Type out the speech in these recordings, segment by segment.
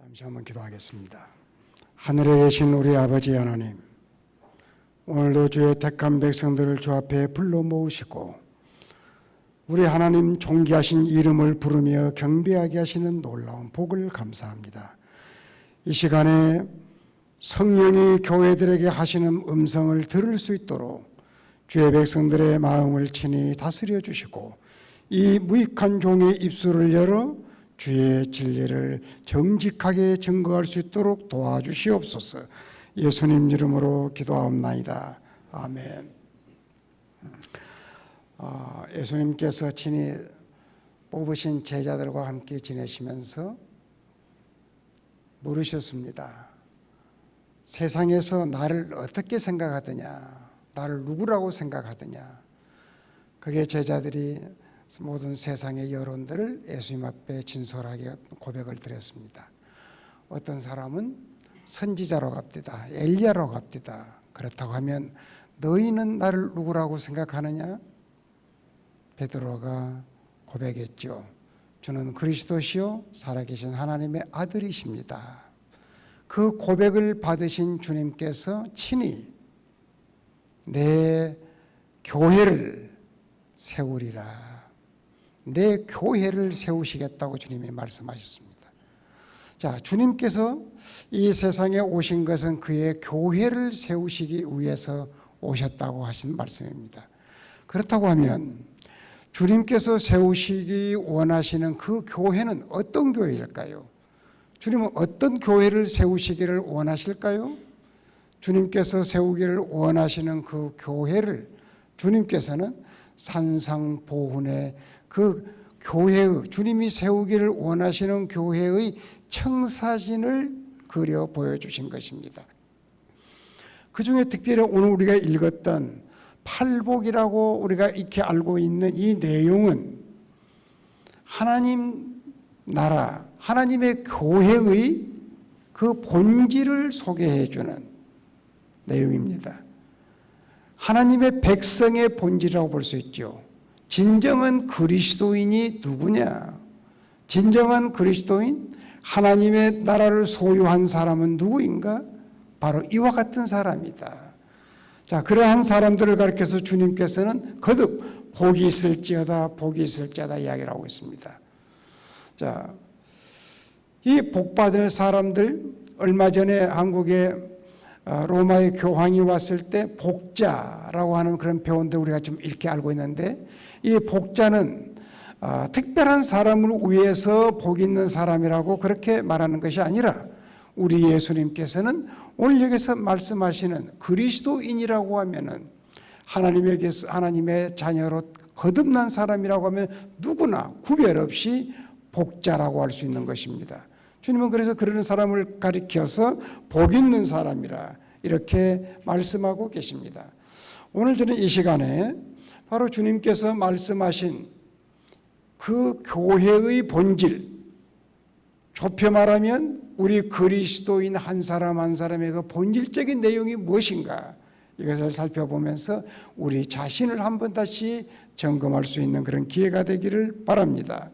잠시 한번 기도하겠습니다. 하늘에 계신 우리 아버지 하나님, 오늘도 주의 택한 백성들을 주 앞에 불러 모으시고 우리 하나님 존귀하신 이름을 부르며 경배하게 하시는 놀라운 복을 감사합니다. 이 시간에 성령이 교회들에게 하시는 음성을 들을 수 있도록 주의 백성들의 마음을 친히 다스려 주시고 이 무익한 종의 입술을 열어 주의 진리를 정직하게 증거할 수 있도록 도와주시옵소서. 예수님 이름으로 기도하옵나이다. 아멘. 예수님께서 친히 뽑으신 제자들과 함께 지내시면서 물으셨습니다. 세상에서 나를 어떻게 생각하느냐, 나를 누구라고 생각하느냐. 그게 제자들이 모든 세상의 여론들을 예수님 앞에 진솔하게 고백을 드렸습니다. 어떤 사람은 선지자로 갑디다, 엘리야로 갑디다. 그렇다고 하면 너희는 나를 누구라고 생각하느냐? 베드로가 고백했죠. 주는 그리스도시요 살아계신 하나님의 아들이십니다. 그 고백을 받으신 주님께서 친히 내 교회를 세우리라, 내 교회를 세우시겠다고 주님이 말씀하셨습니다. 자, 주님께서 이 세상에 오신 것은 그의 교회를 세우시기 위해서 오셨다고 하신 말씀입니다. 그렇다고 하면 주님께서 세우시기 원하시는 그 교회는 어떤 교회일까요? 주님은 어떤 교회를 세우시기를 원하실까요? 주님께서 세우기를 원하시는 그 교회를 주님께서는 산상보훈의 그 교회의, 주님이 세우기를 원하시는 교회의 청사진을 그려 보여주신 것입니다. 그 중에 특별히 오늘 우리가 읽었던 팔복이라고 우리가 익히 알고 있는 이 내용은 하나님 나라, 하나님의 교회의 그 본질을 소개해 주는 내용입니다. 하나님의 백성의 본질이라고 볼 수 있죠. 진정한 그리스도인이 누구냐? 진정한 그리스도인, 하나님의 나라를 소유한 사람은 누구인가? 바로 이와 같은 사람이다. 자, 그러한 사람들을 가리켜서 주님께서는 거듭 복이 있을지어다, 복이 있을지어다 이야기를 하고 있습니다. 자, 이 복받을 사람들, 얼마 전에 한국에 로마의 교황이 왔을 때 복자라고 하는 그런 표현도 우리가 좀 이렇게 알고 있는데, 이 복자는 특별한 사람을 위해서 복 있는 사람이라고 그렇게 말하는 것이 아니라 우리 예수님께서는 오늘 여기서 말씀하시는 그리스도인이라고 하면은 하나님의 자녀로 거듭난 사람이라고 하면 누구나 구별 없이 복자라고 할 수 있는 것입니다. 주님은 그래서 그런 사람을 가리켜서 복 있는 사람이라 이렇게 말씀하고 계십니다. 오늘 저는 이 시간에 바로 주님께서 말씀하신 그 교회의 본질, 좁혀 말하면 우리 그리스도인 한 사람 한 사람의 그 본질적인 내용이 무엇인가, 이것을 살펴보면서 우리 자신을 한번 다시 점검할 수 있는 그런 기회가 되기를 바랍니다.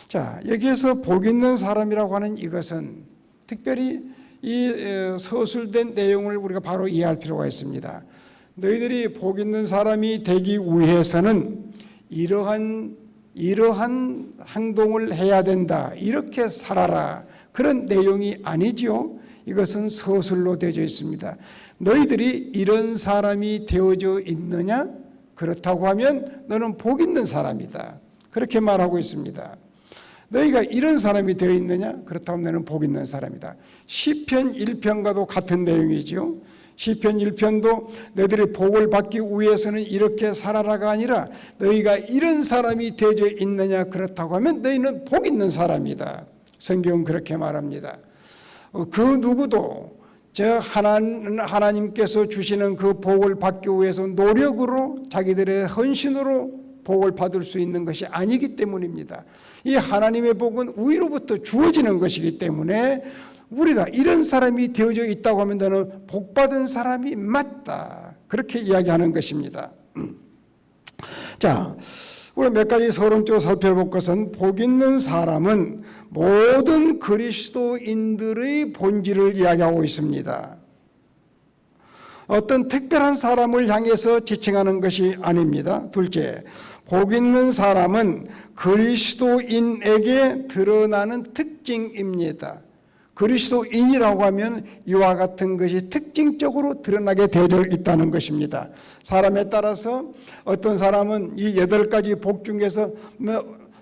자, 여기에서 복 있는 사람이라고 하는 이것은 특별히 이 서술된 내용을 우리가 바로 이해할 필요가 있습니다. 너희들이 복 있는 사람이 되기 위해서는 이러한 행동을 해야 된다, 이렇게 살아라, 그런 내용이 아니죠. 이것은 서술로 되어져 있습니다. 너희들이 이런 사람이 되어져 있느냐? 그렇다고 하면 너는 복 있는 사람이다, 그렇게 말하고 있습니다. 너희가 이런 사람이 되어 있느냐? 그렇다면 너는 복 있는 사람이다. 시편 1편과도 같은 내용이죠. 시편 1편도 너희들이 복을 받기 위해서는 이렇게 살아라가 아니라 너희가 이런 사람이 되어져 있느냐? 그렇다고 하면 너희는 복 있는 사람이다. 성경은 그렇게 말합니다. 그 누구도 하나님께서 주시는 그 복을 받기 위해서 노력으로, 자기들의 헌신으로 복을 받을 수 있는 것이 아니기 때문입니다. 이 하나님의 복은 위로부터 주어지는 것이기 때문에 우리가 이런 사람이 되어져 있다고 하면 너는 복받은 사람이 맞다, 그렇게 이야기하는 것입니다. 자, 우리 몇 가지 서론적으로 살펴볼 것은 복 있는 사람은 모든 그리스도인들의 본질을 이야기하고 있습니다. 어떤 특별한 사람을 향해서 지칭하는 것이 아닙니다. 둘째, 복 있는 사람은 그리스도인에게 드러나는 특징입니다. 그리스도인이라고 하면 이와 같은 것이 특징적으로 드러나게 되어 있다는 것입니다. 사람에 따라서 어떤 사람은 이 8가지 복 중에서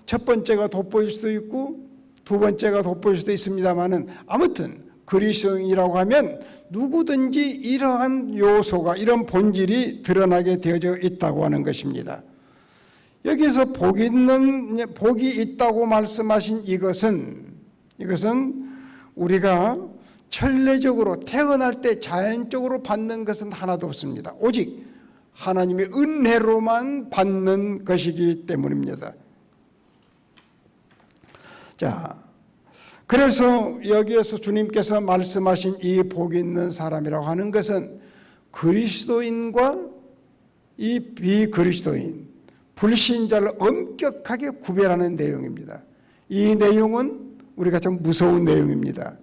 첫 번째가 돋보일 수도 있고 두 번째가 돋보일 수도 있습니다만은 아무튼 그리스도인이라고 하면 누구든지 이러한 요소가 이런 본질이 드러나게 되어져 있다고 하는 것입니다. 여기서 복이 있다고 말씀하신 이것은 우리가 천례적으로 태어날 때 자연적으로 받는 것은 하나도 없습니다. 오직 하나님의 은혜로만 받는 것이기 때문입니다. 자, 그래서 여기에서 주님께서 말씀하신 이 복 있는 사람이라고 하는 것은 그리스도인과 이 비그리스도인, 불신자를 엄격하게 구별하는 내용입니다. 이 내용은 우리가 좀 무서운 내용입니다.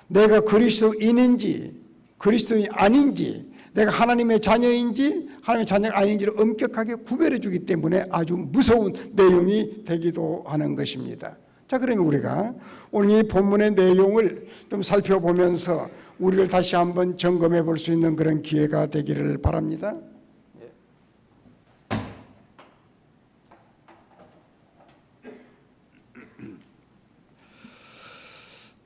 내가 그리스도인인지 그리스도인이 아닌지, 내가 하나님의 자녀인지 하나님의 자녀가 아닌지를 엄격하게 구별해 주기 때문에 아주 무서운 내용이 되기도 하는 것입니다. 자, 그러면 우리가 오늘 이 본문의 내용을 좀 살펴보면서 우리를 다시 한번 점검해 볼 수 있는 그런 기회가 되기를 바랍니다.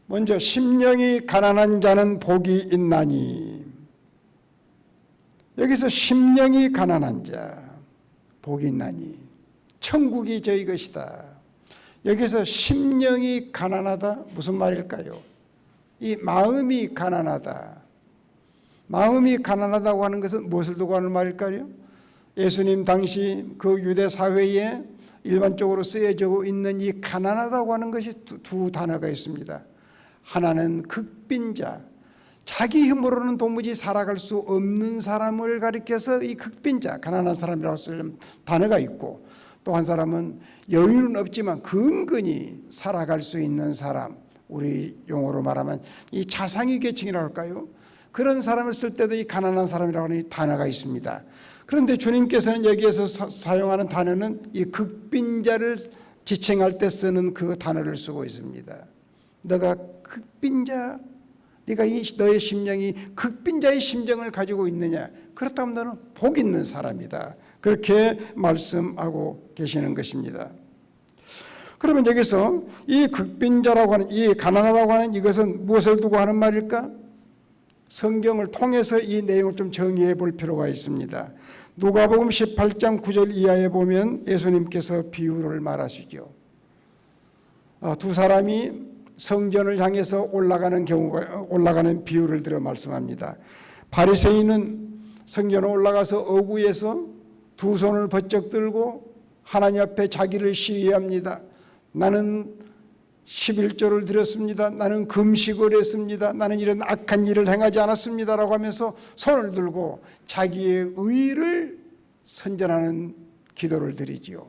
먼저 심령이 가난한 자는 복이 있나니, 여기서 심령이 가난한 자 복이 있나니 천국이 저희 것이다. 여기서 심령이 가난하다 무슨 말일까요? 이 마음이 가난하다. 마음이 가난하다고 하는 것은 무엇을 두고 하는 말일까요? 예수님 당시 그 유대 사회에 일반적으로 쓰여지고 있는 이 가난하다고 하는 것이 두 단어가 있습니다. 하나는 극빈자, 자기 힘으로는 도무지 살아갈 수 없는 사람을 가리켜서 이 극빈자, 가난한 사람이라고 쓰는 단어가 있고, 또 한 사람은 여유는 없지만 근근히 살아갈 수 있는 사람, 우리 용어로 말하면 이 자상위 계층이라고 할까요? 그런 사람을 쓸 때도 이 가난한 사람이라고 하는 이 단어가 있습니다. 그런데 주님께서는 여기에서 사용하는 단어는 이 극빈자를 지칭할 때 쓰는 그 단어를 쓰고 있습니다. 너가 극빈자, 네가 너의 심령이 극빈자의 심정을 가지고 있느냐? 그렇다면 너는 복 있는 사람이다. 그렇게 말씀하고 계시는 것입니다. 그러면 여기서 이 극빈자라고 하는, 이 가난하다고 하는 이것은 무엇을 두고 하는 말일까? 성경을 통해서 이 내용을 좀 정의해 볼 필요가 있습니다. 누가복음 18장 9절 이하에 보면 예수님께서 비유를 말하시죠. 두 사람이 성전을 향해서 올라가는 비유를 들어 말씀합니다. 바리새인은 성전에 올라가서 어구에서 두 손을 번쩍 들고 하나님 앞에 자기를 시위합니다. 나는 11조를 드렸습니다. 나는 금식을 했습니다. 나는 이런 악한 일을 행하지 않았습니다라고 하면서 손을 들고 자기의 의를 선전하는 기도를 드리지요.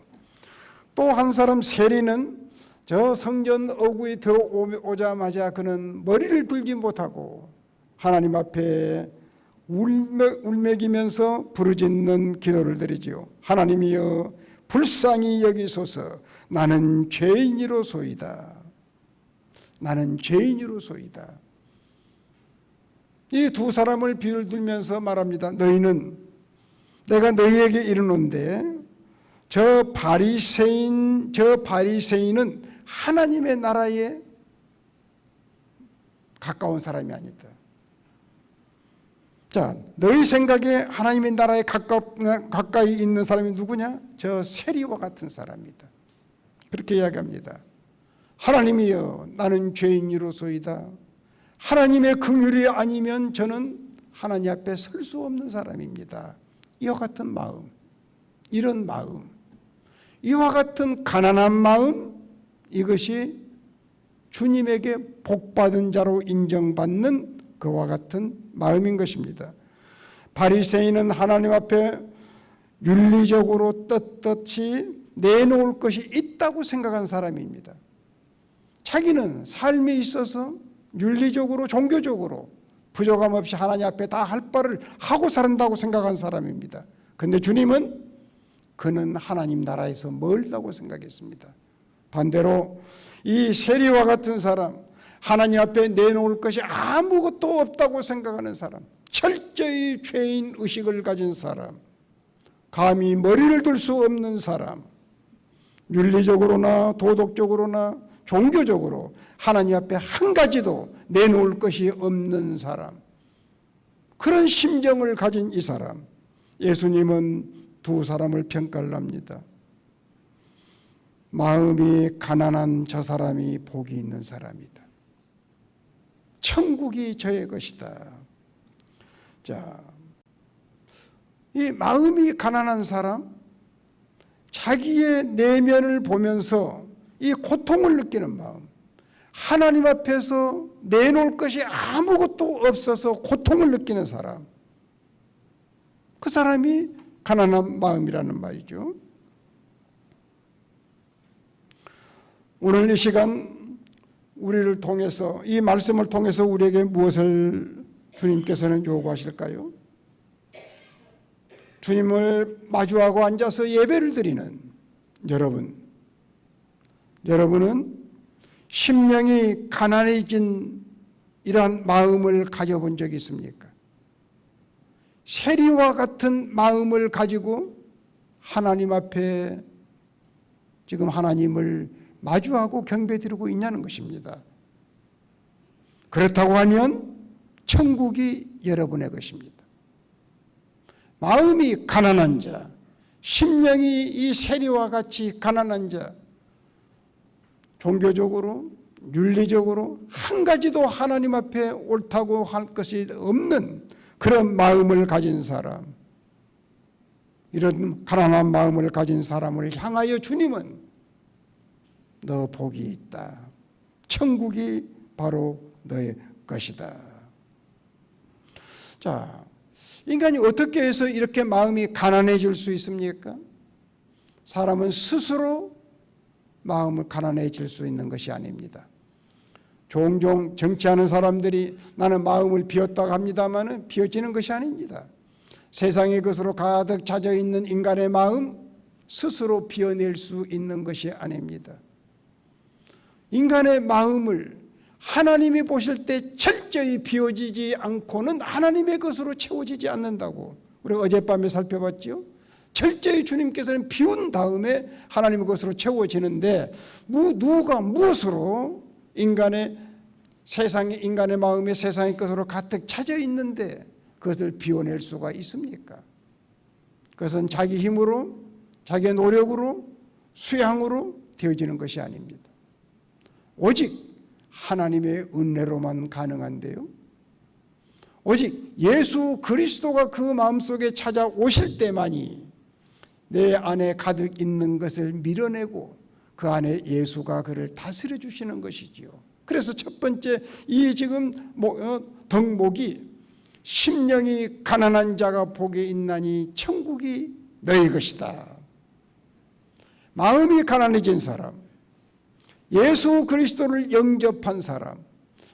또 한 사람 세리는 저 성전 어구에 들어오자마자 그는 머리를 들지 못하고 하나님 앞에 울먹이면서 부르짖는 기도를 드리지요. 하나님이여 불쌍히 여기소서. 나는 죄인이로소이다. 나는 죄인이로소이다. 이 두 사람을 비유를 들면서 말합니다. 너희는, 내가 너희에게 이르노니 저 바리새인은 하나님의 나라에 가까운 사람이 아니다. 자, 너희 생각에 하나님의 나라에 가까이 있는 사람이 누구냐? 저 세리와 같은 사람이다. 그렇게 이야기합니다. 하나님이여 나는 죄인이로소이다. 하나님의 긍휼이 아니면 저는 하나님 앞에 설 수 없는 사람입니다. 이와 같은 마음, 이런 마음, 이와 같은 가난한 마음, 이것이 주님에게 복받은 자로 인정받는 그와 같은 마음인 것입니다. 바리새인은 하나님 앞에 윤리적으로 떳떳이 내놓을 것이 있다고 생각한 사람입니다. 자기는 삶에 있어서 윤리적으로 종교적으로 부족함 없이 하나님 앞에 다 할 바를 하고 산다고 생각한 사람입니다. 그런데 주님은 그는 하나님 나라에서 멀다고 생각했습니다. 반대로 이 세리와 같은 사람, 하나님 앞에 내놓을 것이 아무것도 없다고 생각하는 사람, 철저히 죄인 의식을 가진 사람, 감히 머리를 들 수 없는 사람, 윤리적으로나 도덕적으로나 종교적으로 하나님 앞에 한 가지도 내놓을 것이 없는 사람, 그런 심정을 가진 이 사람, 예수님은 두 사람을 평가를 합니다. 마음이 가난한 저 사람이 복이 있는 사람이다. 천국이 저의 것이다. 자, 이 마음이 가난한 사람, 자기의 내면을 보면서 이 고통을 느끼는 마음, 하나님 앞에서 내놓을 것이 아무것도 없어서 고통을 느끼는 사람, 그 사람이 가난한 마음이라는 말이죠. 오늘 이 시간 우리를 통해서, 이 말씀을 통해서 우리에게 무엇을 주님께서는 요구하실까요? 주님을 마주하고 앉아서 예배를 드리는 여러분은 심령이 가난해진 이러한 마음을 가져본 적이 있습니까? 세리와 같은 마음을 가지고 하나님 앞에 지금 하나님을 마주하고 경배드리고 있냐는 것입니다. 그렇다고 하면 천국이 여러분의 것입니다. 마음이 가난한 자, 심령이 이 세리와 같이 가난한 자, 종교적으로 윤리적으로 한 가지도 하나님 앞에 옳다고 할 것이 없는 그런 마음을 가진 사람, 이런 가난한 마음을 가진 사람을 향하여 주님은 너 복이 있다. 천국이 바로 너의 것이다. 자, 인간이 어떻게 해서 이렇게 마음이 가난해질 수 있습니까? 사람은 스스로 마음을 가난해질 수 있는 것이 아닙니다. 종종 정치하는 사람들이 나는 마음을 비웠다고 합니다만 비워지는 것이 아닙니다. 세상의 것으로 가득 차져 있는 인간의 마음 스스로 비워낼 수 있는 것이 아닙니다. 인간의 마음을 하나님이 보실 때 철저히 비워지지 않고는 하나님의 것으로 채워지지 않는다고 우리가 어젯밤에 살펴봤죠. 철저히 주님께서는 비운 다음에 하나님의 것으로 채워지는데 누가 무엇으로 인간의 마음에 세상의 것으로 가득 차져 있는데 그것을 비워낼 수가 있습니까? 그것은 자기 힘으로, 자기의 노력으로, 수양으로 되어지는 것이 아닙니다. 오직 하나님의 은혜로만 가능한데요. 오직 예수 그리스도가 그 마음속에 찾아오실 때만이 내 안에 가득 있는 것을 밀어내고 그 안에 예수가 그를 다스려 주시는 것이지요. 그래서 첫 번째 이 지금 덕목이 심령이 가난한 자가 복이 있나니 천국이 너희 것이다. 마음이 가난해진 사람, 예수 그리스도를 영접한 사람,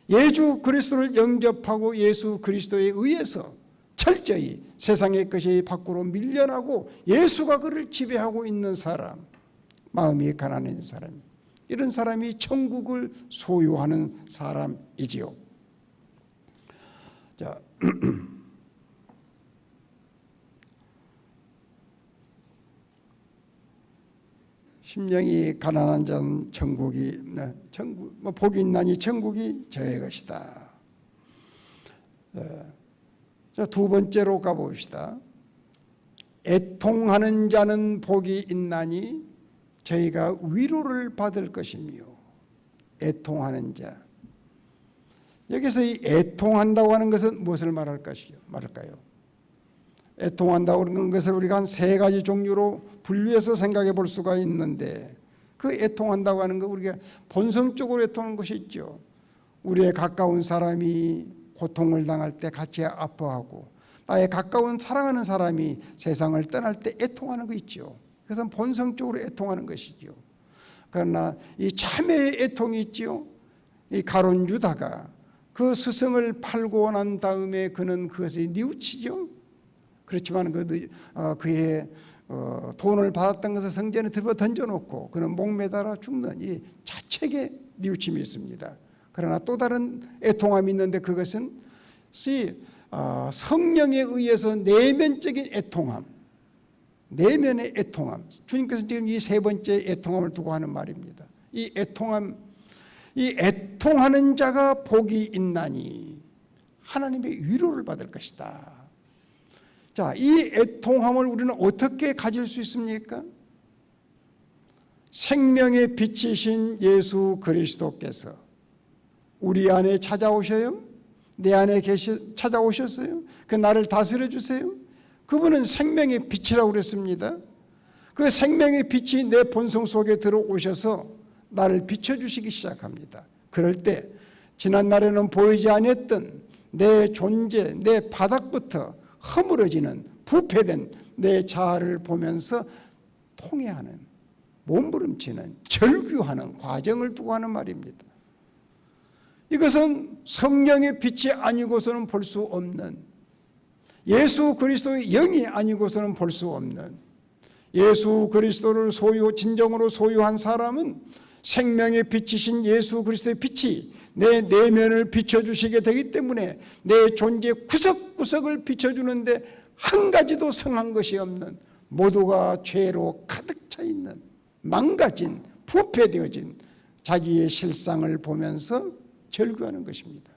예수 그리스도를 영접하고 예수 그리스도에 의해서 철저히 세상의 것이 밖으로 밀려나고 예수가 그를 지배하고 있는 사람, 마음이 가난한 사람, 이런 사람이 천국을 소유하는 사람이지요. 자, 심령이 가난한 자는 복이 있나니 천국이 저의 것이다. 자, 두 번째로 가봅시다. 애통하는 자는 복이 있나니 저희가 위로를 받을 것이며. 애통하는 자. 여기서 이 애통한다고 하는 것은 무엇을 말할까요? 애통한다고 하는 것을 우리가 한 세 가지 종류로 분류해서 생각해 볼 수가 있는데, 그 애통한다고 하는 거 우리가 본성적으로 애통하는 것이 있죠. 우리의 가까운 사람이 고통을 당할 때 같이 아파하고, 나의 가까운 사랑하는 사람이 세상을 떠날 때 애통하는 거 있죠. 그것은 본성적으로 애통하는 것이죠. 그러나 이 참회의 애통이 있지요. 이 가룟 유다가 그 스승을 팔고 난 다음에 그는 그것에 뉘우치죠. 그렇지만 그의 돈을 받았던 것을 성전에 들어 던져놓고 그는 목매달아 죽는 이 자책의 뉘우침이 있습니다. 그러나 또 다른 애통함이 있는데 그것은 성령에 의해서 내면적인 애통함, 내면의 애통함. 주님께서 지금 이 세 번째 애통함을 두고 하는 말입니다. 이 애통함, 이 애통하는 자가 복이 있나니 하나님의 위로를 받을 것이다. 자, 이 애통함을 우리는 어떻게 가질 수 있습니까? 생명의 빛이신 예수 그리스도께서 우리 안에 찾아오셔요? 내 안에 찾아오셨어요? 그 나를 다스려 주세요? 그분은 생명의 빛이라고 그랬습니다. 그 생명의 빛이 내 본성 속에 들어오셔서 나를 비춰주시기 시작합니다. 그럴 때 지난날에는 보이지 않았던 내 존재, 내 바닥부터 허물어지는 부패된 내 자아를 보면서 통회하는, 몸부림치는, 절규하는 과정을 두고 하는 말입니다. 이것은 성령의 빛이 아니고서는 볼 수 없는, 예수 그리스도의 영이 아니고서는 볼 수 없는, 예수 그리스도를 진정으로 소유한 사람은 생명의 빛이신 예수 그리스도의 빛이 내 내면을 비춰주시게 되기 때문에 내 존재 구석구석을 비춰주는데 한 가지도 성한 것이 없는, 모두가 죄로 가득 차 있는, 망가진, 부패되어진 자기의 실상을 보면서 절규하는 것입니다.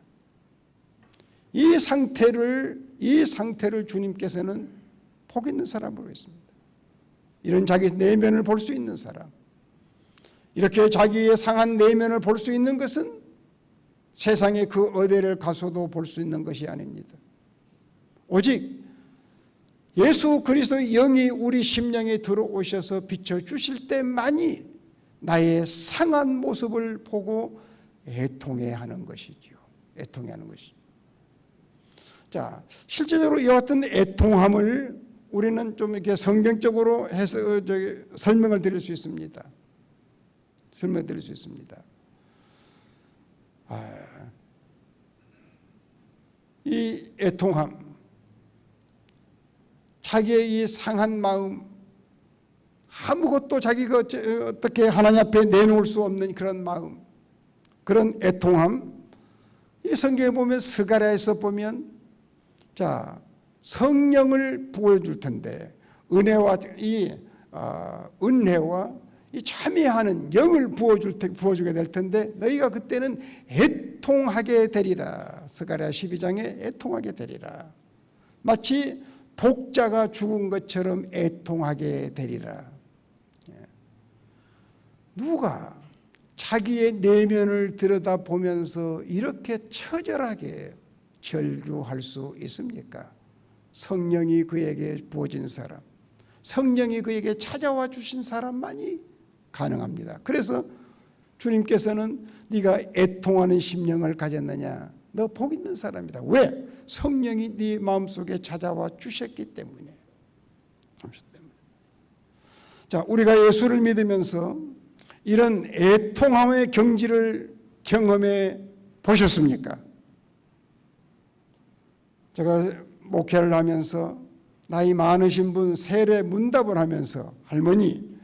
이 상태를 주님께서는 복 있는 사람으로 했습니다. 이런 자기 내면을 볼 수 있는 사람, 이렇게 자기의 상한 내면을 볼 수 있는 것은 세상의 그 어디를 가서도 볼 수 있는 것이 아닙니다. 오직 예수 그리스도의 영이 우리 심령에 들어오셔서 비춰주실 때만이 나의 상한 모습을 보고 애통해하는 것이지요. 애통해하는 것이죠. 자, 실제적으로 이와 같은 애통함을 우리는 좀 이렇게 성경적으로 해서 설명을 드릴 수 있습니다. 설명드릴 수 있습니다. 이 애통함, 자기의 이 상한 마음, 아무것도 자기가 어떻게 하나님 앞에 내놓을 수 없는 그런 마음, 그런 애통함, 이 성경에 보면 스가랴에서 보면 자, 성령을 부어줄 텐데 은혜와 이 참여하는 영을 부어주게 될 텐데 너희가 그때는 애통하게 되리라. 스가랴 12장에 애통하게 되리라. 마치 독자가 죽은 것처럼 애통하게 되리라. 누가 자기의 내면을 들여다보면서 이렇게 처절하게 절규할 수 있습니까? 성령이 그에게 부어진 사람, 성령이 그에게 찾아와 주신 사람만이 가능합니다. 그래서 주님께서는 네가 애통하는 심령을 가졌느냐? 너 복 있는 사람이다. 왜? 성령이 네 마음속에 찾아와 주셨기 때문에. 자, 우리가 예수를 믿으면서 이런 애통함의 경지를 경험해 보셨습니까? 제가 목회를 하면서 나이 많으신 분 세례 문답을 하면서 할머니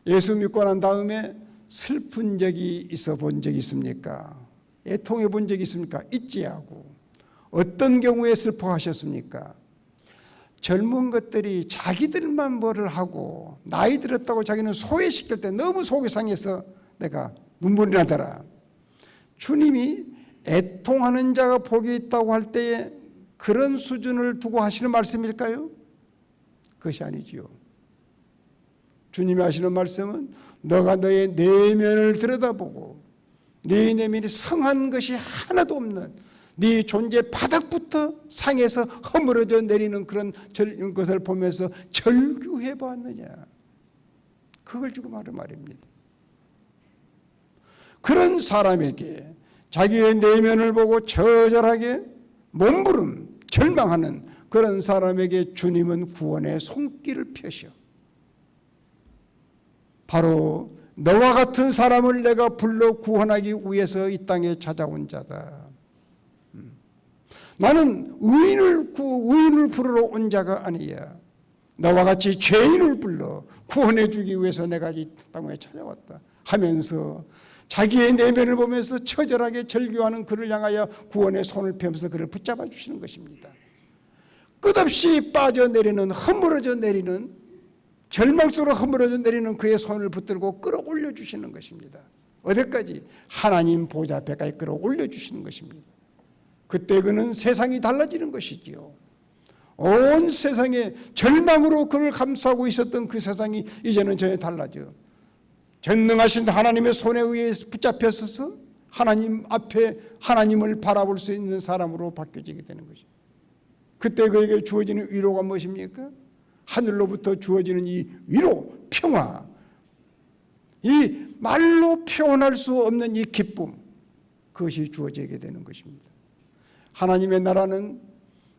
예수 믿고 난 다음에 슬픈 적이 있어 본 적이 있습니까? 애통해 본 적이 있습니까? 있지 하고. 어떤 경우에 슬퍼하셨습니까? 젊은 것들이 자기들만 뭐를 하고 나이 들었다고 자기는 소외시킬 때 너무 속이 상해서 내가 눈물이 나더라. 주님이 애통하는 자가 복이 있다고 할 때에 그런 수준을 두고 하시는 말씀일까요? 그것이 아니지요. 주님이 하시는 말씀은 너가 너의 내면을 들여다보고 네 내면이 성한 것이 하나도 없는 네 존재 바닥부터 상해서 허물어져 내리는 그런 것을 보면서 절규해 보았느냐. 그걸 지금 하는 말입니다. 그런 사람에게 자기의 내면을 보고 처절하게 몸부림, 절망하는 그런 사람에게 주님은 구원의 손길을 펴셔. 바로 너와 같은 사람을 내가 불러 구원하기 위해서 이 땅에 찾아온 자다. 나는 의인을 부르러 온 자가 아니야. 너와 같이 죄인을 불러 구원해 주기 위해서 내가 이 땅에 찾아왔다 하면서 자기의 내면을 보면서 처절하게 절규하는 그를 향하여 구원의 손을 펴면서 그를 붙잡아 주시는 것입니다. 끝없이 빠져내리는, 허물어져 내리는, 절망 속으로 허물어져 내리는 그의 손을 붙들고 끌어올려 주시는 것입니다. 어디까지? 하나님 보좌 앞에까지 끌어올려 주시는 것입니다. 그때 그는 세상이 달라지는 것이지요. 온 세상에 절망으로 그를 감싸고 있었던 그 세상이 이제는 전혀 달라져. 전능하신 하나님의 손에 의해 붙잡혀 서서 하나님 앞에 하나님을 바라볼 수 있는 사람으로 바뀌어지게 되는 것입니다. 그때 그에게 주어지는 위로가 무엇입니까? 하늘로부터 주어지는 이 위로, 평화, 이 말로 표현할 수 없는 이 기쁨, 그것이 주어지게 되는 것입니다. 하나님의 나라는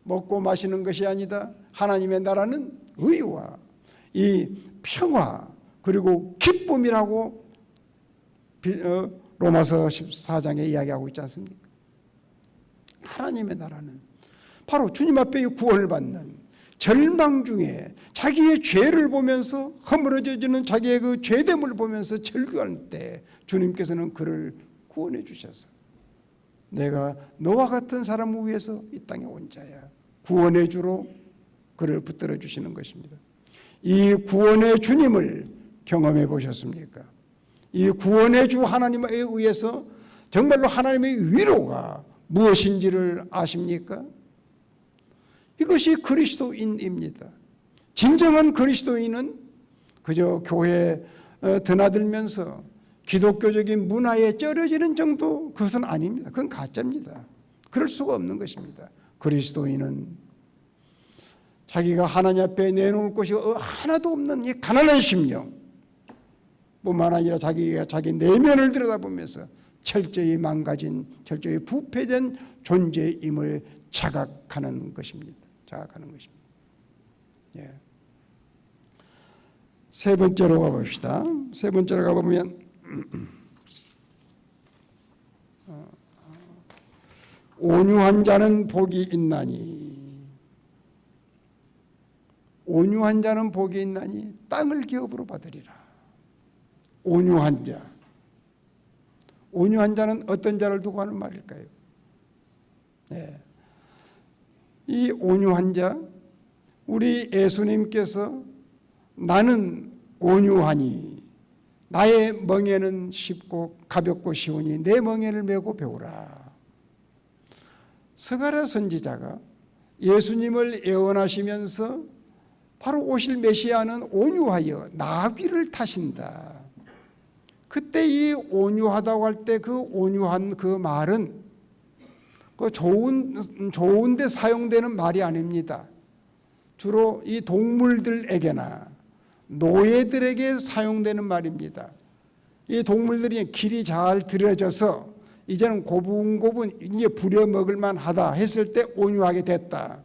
먹고 마시는 것이 아니다. 하나님의 나라는 의와 이 평화 그리고 기쁨이라고 로마서 14장에 이야기하고 있지 않습니까? 하나님의 나라는 바로 주님 앞에 구원을 받는 절망 중에 자기의 죄를 보면서 허물어지는 자기의 그 죄됨을 보면서 절규할 때 주님께서는 그를 구원해 주셔서 내가 너와 같은 사람을 위해서 이 땅에 온 자야. 구원의 주로 그를 붙들어 주시는 것입니다. 이 구원의 주님을 경험해 보셨습니까? 이 구원의 주 하나님에 의해서 정말로 하나님의 위로가 무엇인지를 아십니까? 이것이 그리스도인입니다. 진정한 그리스도인은 그저 교회에 드나들면서 기독교적인 문화에 쩔어지는 정도, 그것은 아닙니다. 그건 가짜입니다. 그럴 수가 없는 것입니다. 그리스도인은 자기가 하나님 앞에 내놓을 것이 하나도 없는 이 가난한 심령 뿐만 아니라 자기가 자기 내면을 들여다보면서 철저히 망가진, 철저히 부패된 존재임을 자각하는 것입니다. 자각하는 것입니다. 예. 세 번째로 가봅시다. 세 번째로 가보면 온유한 자는 복이 있나니, 온유한 자는 복이 있나니 땅을 기업으로 받으리라. 온유한 자, 온유한 자는 어떤 자를 두고 하는 말일까요? 네. 이 온유한 자, 우리 예수님께서 나는 온유하니 나의 멍에는 쉽고 가볍고 쉬우니 내 멍에를 메고 배우라. 스가랴 선지자가 예수님을 예언하시면서 바로 오실 메시아는 온유하여 나귀를 타신다. 그때 이 온유하다고 할 때 그 온유한 그 말은 그 좋은데 사용되는 말이 아닙니다. 주로 이 동물들에게나 노예들에게 사용되는 말입니다. 이 동물들이 길이 잘 들여져서 이제는 고분고분 이제 부려먹을 만하다 했을 때 온유하게 됐다.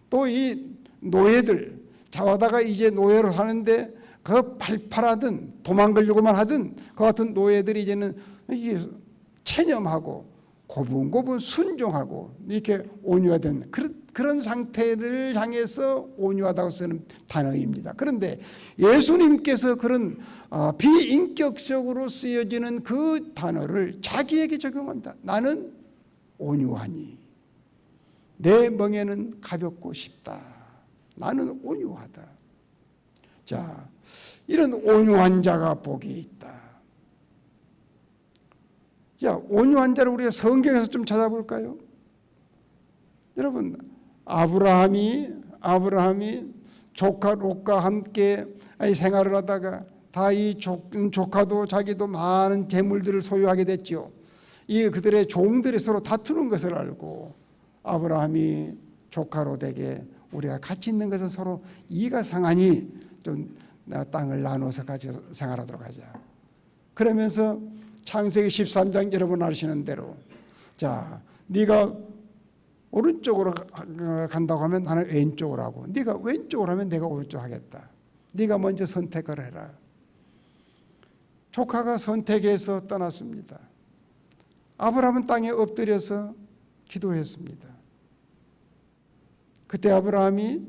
또 이 노예들 자와다가 이제 노예로 사는데 그 팔팔하든 도망가려고만 하든 그 같은 노예들이 이제는 체념하고 고분고분 순종하고 이렇게 온유화된 그런 상태를 향해서 온유하다고 쓰는 단어입니다. 그런데 예수님께서 그런 비인격적으로 쓰여지는 그 단어를 자기에게 적용합니다. 나는 온유하니 내 멍에는 가볍고 쉽다. 나는 온유하다. 자, 이런 온유한 자가 복이 있다. 야, 온유한 자를 우리가 성경에서 좀 찾아볼까요? 여러분, 아브라함이 조카 롯과 함께 생활을 하다가 다 이 조카도 자기도 많은 재물들을 소유하게 됐죠. 이 그들의 종들이 서로 다투는 것을 알고 아브라함이 조카 롯에게 우리가 같이 있는 것은 서로 이가 상하니 좀 땅을 나눠서 같이 생활하도록 하자. 그러면서 창세기 13장 여러분 아시는 대로 자, 네가 오른쪽으로 간다고 하면 나는 왼쪽으로 하고 네가 왼쪽으로 하면 내가 오른쪽 하겠다. 네가 먼저 선택을 해라. 조카가 선택해서 떠났습니다. 아브라함은 땅에 엎드려서 기도했습니다. 그때 아브라함이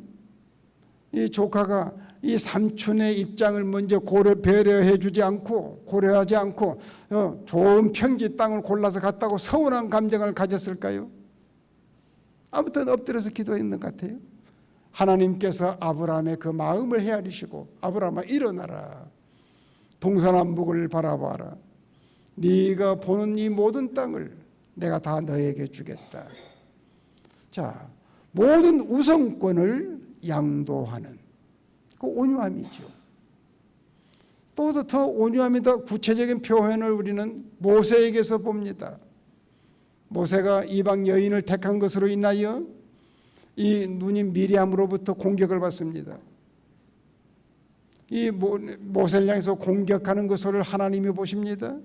이 조카가 이 삼촌의 입장을 먼저 배려해 주지 않고 고려하지 않고 좋은 평지 땅을 골라서 갔다고 서운한 감정을 가졌을까요? 아무튼 엎드려서 기도했는 것 같아요. 하나님께서 아브라함의 그 마음을 헤아리시고 아브라함아 일어나라. 동서남북을 바라봐라. 네가 보는 이 모든 땅을 내가 다 너에게 주겠다. 자, 모든 우선권을 양도하는 그 온유함이죠. 또 더 온유함이 더 구체적인 표현을 우리는 모세에게서 봅니다. 모세가 이방 여인을 택한 것으로 인하여 이 누님 미리암으로부터 공격을 받습니다. 이 모세를 향해서 공격하는 것을 하나님이 보십니다.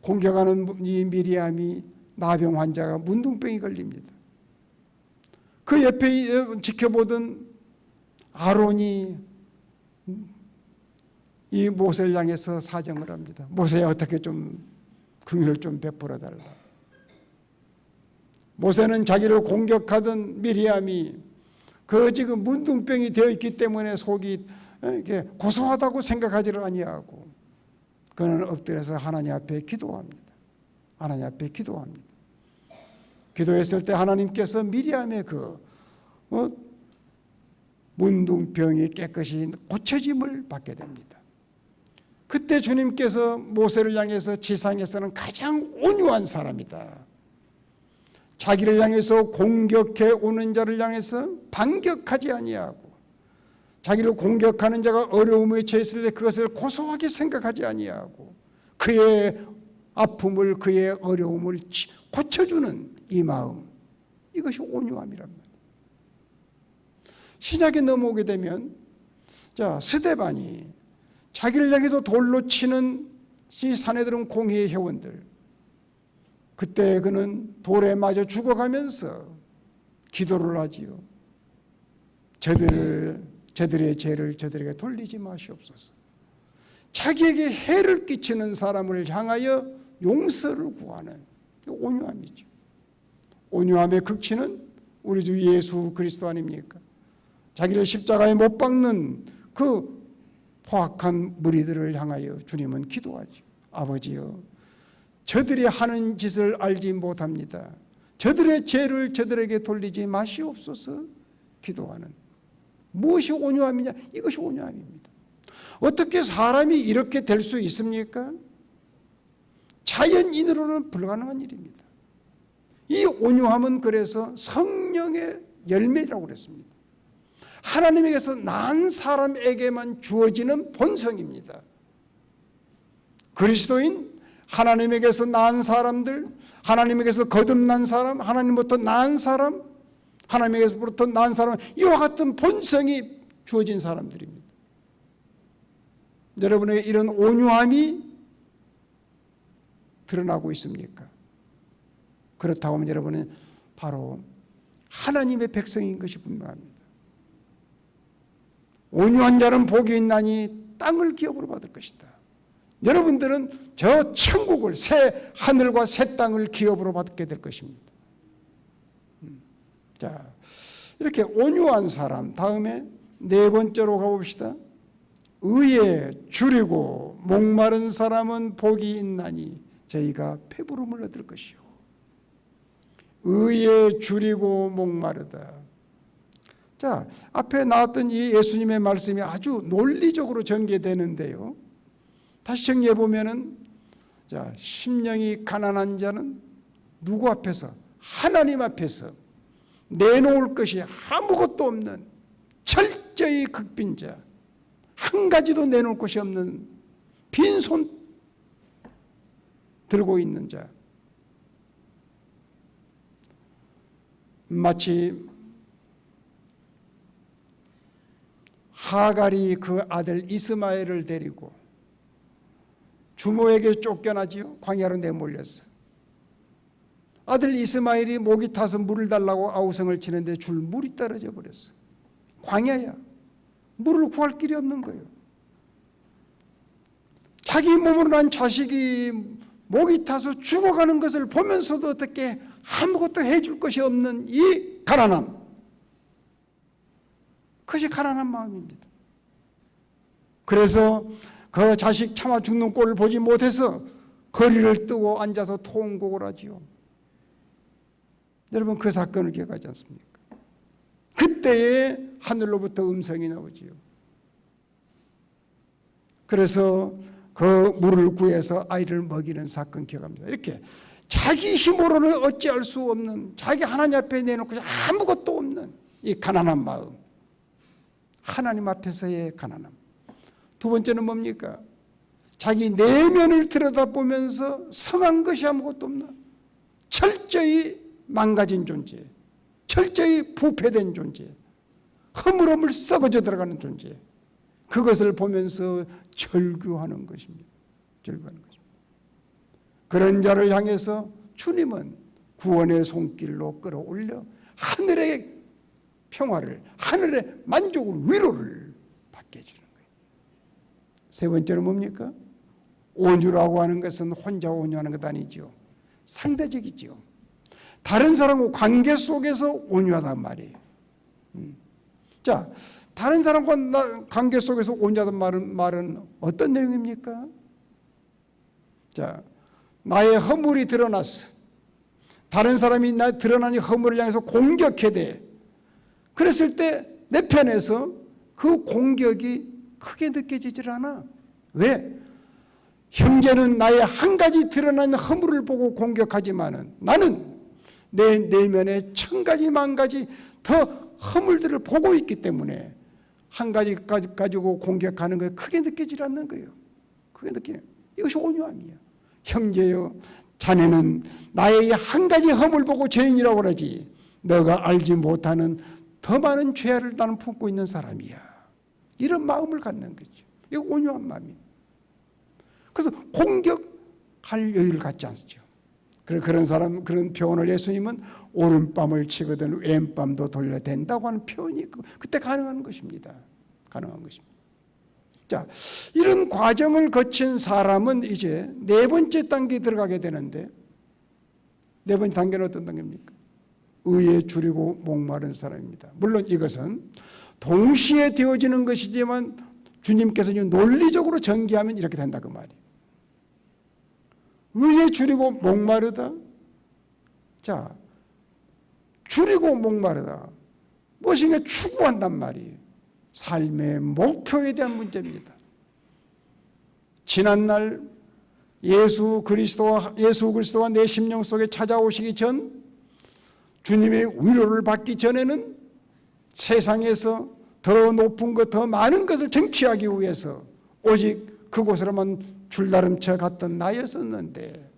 공격하는 이 미리암이 나병 환자가 문둥병이 걸립니다. 그 옆에 지켜보던 아론이 이 모세를 향해서 사정을 합니다. 모세야 어떻게 좀 긍휼을 좀 베풀어 달라. 모세는 자기를 공격하던 미리암이 그 지금 문둥병이 되어 있기 때문에 속이 이렇게 고소하다고 생각하지를 아니하고 그는 엎드려서 하나님 앞에 기도합니다. 하나님 앞에 기도합니다. 기도했을 때 하나님께서 미리암의 그 문둥병이 깨끗이 고쳐짐을 받게 됩니다. 그때 주님께서 모세를 향해서 지상에서는 가장 온유한 사람이다. 자기를 향해서 공격해 오는 자를 향해서 반격하지 아니하고 자기를 공격하는 자가 어려움에 처했을 때 그것을 고소하게 생각하지 아니하고 그의 아픔을 그의 어려움을 고쳐주는 이 마음, 이것이 온유함이란 말이에요. 신약에 넘어오게 되면 자 스데반이 자기를 향해서 돌로 치는 이 사내들은 공회의 회원들, 그때 그는 돌에 맞아 죽어가면서 기도를 하지요. 저들의 죄를 저들에게 돌리지 마시옵소서. 자기에게 해를 끼치는 사람을 향하여 용서를 구하는 온유함이죠. 온유함의 극치는 우리 주 예수 그리스도 아닙니까? 자기를 십자가에 못 박는 그 포악한 무리들을 향하여 주님은 기도하죠. 아버지여, 저들이 하는 짓을 알지 못합니다. 저들의 죄를 저들에게 돌리지 마시옵소서. 기도하는 무엇이 온유함이냐? 이것이 온유함입니다. 어떻게 사람이 이렇게 될 수 있습니까? 자연인으로는 불가능한 일입니다. 이 온유함은 그래서 성령의 열매라고 그랬습니다. 하나님에게서 난 사람에게만 주어지는 본성입니다. 그리스도인, 하나님에게서 난 사람들, 하나님에게서 거듭난 사람, 하나님부터 난 사람, 하나님에게서부터 난 사람, 이와 같은 본성이 주어진 사람들입니다. 여러분의 이런 온유함이 드러나고 있습니까? 그렇다고 하면 여러분은 바로 하나님의 백성인 것이 분명합니다. 온유한 자는 복이 있나니 땅을 기업으로 받을 것이다. 여러분들은 저 천국을, 새 하늘과 새 땅을 기업으로 받게 될 것입니다. 자, 이렇게 온유한 사람, 다음에 네 번째로 가봅시다. 의에 줄이고 목마른 사람은 복이 있나니 저희가 배부름을 얻을 것이요. 의에 줄이고 목마르다. 자, 앞에 나왔던 이 예수님의 말씀이 아주 논리적으로 전개되는데요. 다시 정리해 보면은, 자, 심령이 가난한 자는 누구 앞에서? 하나님 앞에서 내놓을 것이 아무것도 없는 철저히 극빈자, 한 가지도 내놓을 것이 없는 빈손 들고 있는 자. 마치 하갈이 그 아들 이스마엘을 데리고 주모에게 쫓겨나지요. 광야로 내몰렸어. 아들 이스마엘이 목이 타서 물을 달라고 아우성을 치는데 줄 물이 떨어져 버렸어. 광야야. 물을 구할 길이 없는 거예요. 자기 몸으로 난 자식이 목이 타서 죽어가는 것을 보면서도 어떻게 아무것도 해줄 것이 없는 이 가난함, 그것이 가난한 마음입니다. 그래서 그 자식 차마 죽는 꼴을 보지 못해서 거리를 뜨고 앉아서 통곡을 하지요. 여러분, 그 사건을 기억하지 않습니까? 그때에 하늘로부터 음성이 나오지요. 그래서 그 물을 구해서 아이를 먹이는 사건 기억합니다. 이렇게 자기 힘으로는 어찌할 수 없는, 자기 하나님 앞에 내놓고 아무것도 없는 이 가난한 마음, 하나님 앞에서의 가난함. 두 번째는 뭡니까? 자기 내면을 들여다보면서 성한 것이 아무것도 없는, 철저히 망가진 존재, 철저히 부패된 존재, 허물허물 썩어져 들어가는 존재, 그것을 보면서 절규하는 것입니다. 절규하는 것입니다. 그런 자를 향해서 주님은 구원의 손길로 끌어올려 하늘의 평화를, 하늘의 만족을, 위로를 받게 해주는 거예요. 세 번째는 뭡니까? 온유라고 하는 것은 혼자 온유하는 것 아니죠. 상대적이죠. 다른 사람과 관계 속에서 온유하단 말이에요. 자, 다른 사람과 관계 속에서 온유하단 말은 어떤 내용입니까? 자, 나의 허물이 드러났어. 다른 사람이 나 드러난 이 허물을 향해서 공격해대. 그랬을 때 내 편에서 그 공격이 크게 느껴지질 않아. 왜? 형제는 나의 한 가지 드러난 허물을 보고 공격하지만은 나는 내 내면에 천 가지 만 가지 더 허물들을 보고 있기 때문에 한 가지 가지고 공격하는 게 크게 느껴지지 않는 거예요. 크게 느껴요. 이것이 온유함이에요. 형제여, 자네는 나의 한 가지 허물 보고 죄인이라고 그러지, 너가 알지 못하는 더 많은 죄를 나는 품고 있는 사람이야. 이런 마음을 갖는 거죠. 이거 온유한 마음이에요. 그래서 공격할 여유를 갖지 않죠. 그런 사람, 그런 표현을 예수님은 오른밤을 치거든 왼밤도 돌려댄다고 하는 표현이 그때 가능한 것입니다. 가능한 것입니다. 자, 이런 과정을 거친 사람은 이제 네 번째 단계에 들어가게 되는데, 네 번째 단계는 어떤 단계입니까? 의에 줄이고 목마른 사람입니다. 물론 이것은 동시에 되어지는 것이지만 주님께서 논리적으로 전개하면 이렇게 된다 그 말이에요. 의에 줄이고 목마르다. 자, 줄이고 목마르다. 무엇인가 추구한단 말이에요. 삶의 목표에 대한 문제입니다. 지난날 예수 그리스도가 내 심령 속에 찾아오시기 전, 주님의 위로를 받기 전에는 세상에서 더 높은 것, 더 많은 것을 쟁취하기 위해서 오직 그곳으로만 줄다름쳐 갔던 나였었는데,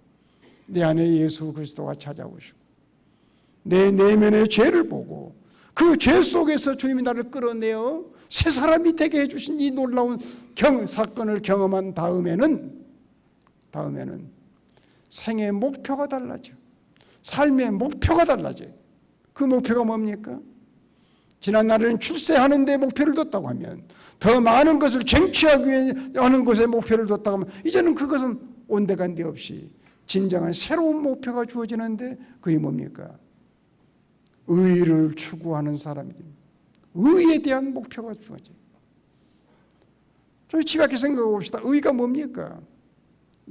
내 안에 예수 그리스도가 찾아오시고 내 내면의 죄를 보고 그 죄 속에서 주님이 나를 끌어내어 새 사람이 되게 해주신 이 놀라운 사건을 경험한 다음에는 생의 목표가 달라져. 삶의 목표가 달라져요. 그 목표가 뭡니까? 지난날에는 출세하는 데 목표를 뒀다고 하면, 더 많은 것을 쟁취하기 위해 하는 것에 목표를 뒀다고 하면, 이제는 그것은 온데간데 없이 진정한 새로운 목표가 주어지는데, 그게 뭡니까? 의를 추구하는 사람입니다. 의에 대한 목표가 주어져요. 저희 집앞에 생각해 봅시다. 의가 뭡니까?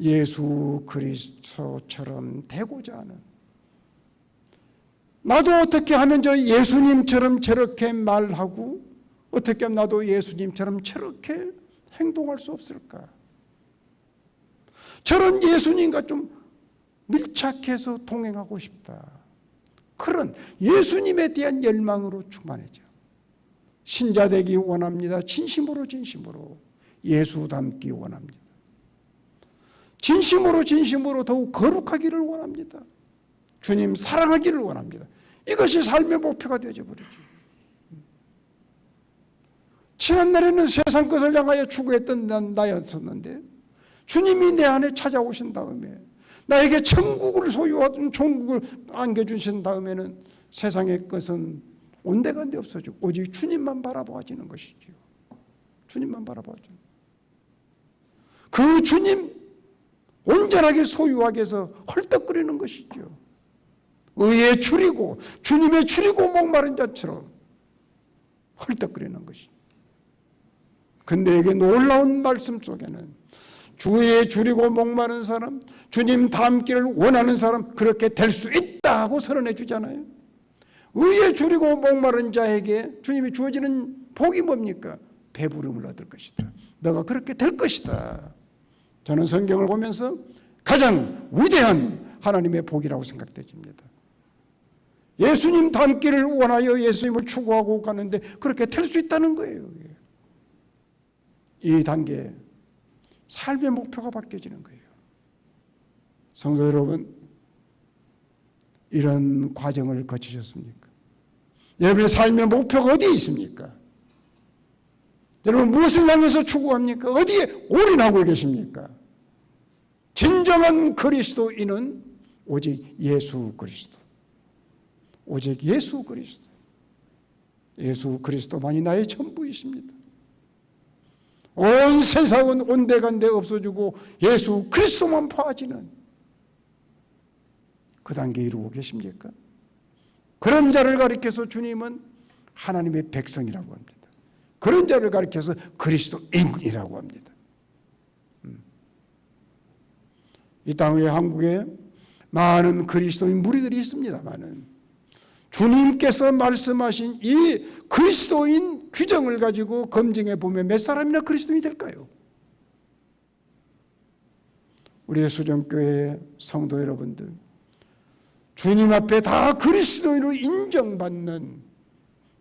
예수 그리스도처럼 되고자 하는, 나도 어떻게 하면 저 예수님처럼 저렇게 말하고, 어떻게 하면 나도 예수님처럼 저렇게 행동할 수 없을까? 저런 예수님과 좀 밀착해서 동행하고 싶다. 그런 예수님에 대한 열망으로 충만해져. 신자 되기 원합니다. 진심으로 예수 닮기 원합니다. 진심으로 더욱 거룩하기를 원합니다. 주님 사랑하기를 원합니다. 이것이 삶의 목표가 되어져 버리죠. 지난날에는 세상 것을 향하여 추구했던 나였었는데, 주님이 내 안에 찾아오신 다음에 나에게 천국을 소유하던 천국을 안겨주신 다음에는 세상의 것은 온데간데 없어지고 오직 주님만 바라보아지는 것이지요. 주님만 바라보아지는. 그 주님 온전하게 소유하기 위해서 헐떡거리는 것이죠. 의에 줄이고 주님의 줄이고 목마른 자처럼 헐떡거리는 것이죠. 근데 이게 놀라운 말씀 속에는 주에 줄이고 목마른 사람, 주님 닮기를 원하는 사람, 그렇게 될 수 있다고 선언해 주잖아요. 의에 줄이고 목마른 자에게 주님이 주어지는 복이 뭡니까? 배부름을 얻을 것이다. 너가 그렇게 될 것이다. 저는 성경을 보면서 가장 위대한 하나님의 복이라고 생각되집니다. 예수님 닮기를 원하여 예수님을 추구하고 가는데 그렇게 될 수 있다는 거예요. 이 단계에 삶의 목표가 바뀌어지는 거예요. 성도 여러분, 이런 과정을 거치셨습니까? 여러분의 삶의 목표가 어디에 있습니까? 여러분 무엇을 향해서 추구합니까? 어디에 올인하고 계십니까? 진정한 그리스도인은 오직 예수 그리스도. 오직 예수 그리스도. 예수 그리스도만이 나의 전부이십니다. 온 세상은 온데간데 없어지고 예수 그리스도만 파지는 그 단계에 이루고 계십니까? 그런 자를 가리켜서 주님은 하나님의 백성이라고 합니다. 그런 자를 가리켜서 그리스도인이라고 합니다. 이 땅에 한국에 많은 그리스도인 무리들이 있습니다만은 주님께서 말씀하신 이 그리스도인 규정을 가지고 검증해 보면 몇 사람이나 그리스도인이 될까요? 우리의 수정교회 성도 여러분들, 주님 앞에 다 그리스도인으로 인정받는,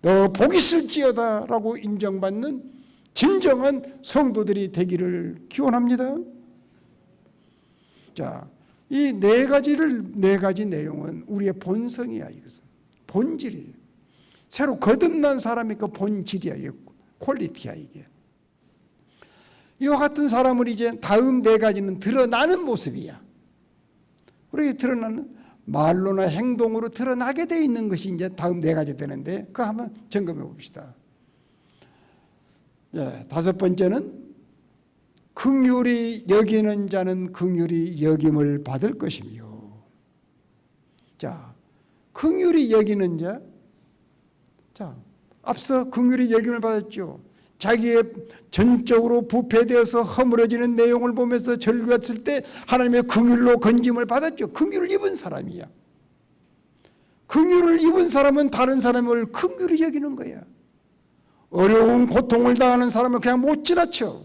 너 복이 있을지어다 라고 인정받는 진정한 성도들이 되기를 기원합니다. 자, 이 네 가지 내용은 우리의 본성이야. 이것은 본질이에요. 새로 거듭난 사람이 그 본질이야. 이게 퀄리티야. 이게 이와 같은 사람을 이제 다음 네 가지는 드러나는 모습이야. 우리가 드러나는 말로나 행동으로 드러나게 돼 있는 것이 이제 다음 네 가지 되는데 그거 한번 점검해 봅시다. 다섯 번째는 긍휼히 여기는 자는 긍휼히 여김을 받을 것이며. 자, 긍휼히 여기는 자. 자, 앞서 긍휼히 여김을 받았죠. 자기의 전적으로 부패되어서 허물어지는 내용을 보면서 절규했을 때 하나님의 긍휼로 건짐을 받았죠. 긍휼을 입은 사람이야. 긍휼을 입은 사람은 다른 사람을 긍휼히 여기는 거야. 어려운 고통을 당하는 사람을 그냥 못 지나쳐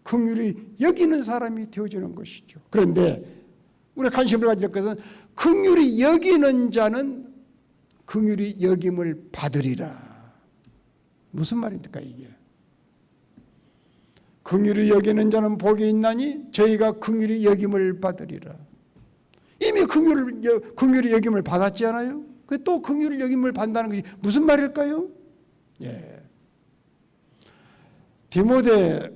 긍휼히 여기는 사람이 되어지는 것이죠. 그런데 우리가 관심을 가질 것은 긍휼히 여기는 자는 긍휼히 여김을 받으리라. 무슨 말입니까 이게? 긍휼히 여기는 자는 복이 있나니 저희가 긍휼히 여김을 받으리라. 이미 긍휼히 여김을 받았지 않아요? 또 긍휼히 여김을 받는다는 것이 무슨 말일까요? 예. 디모데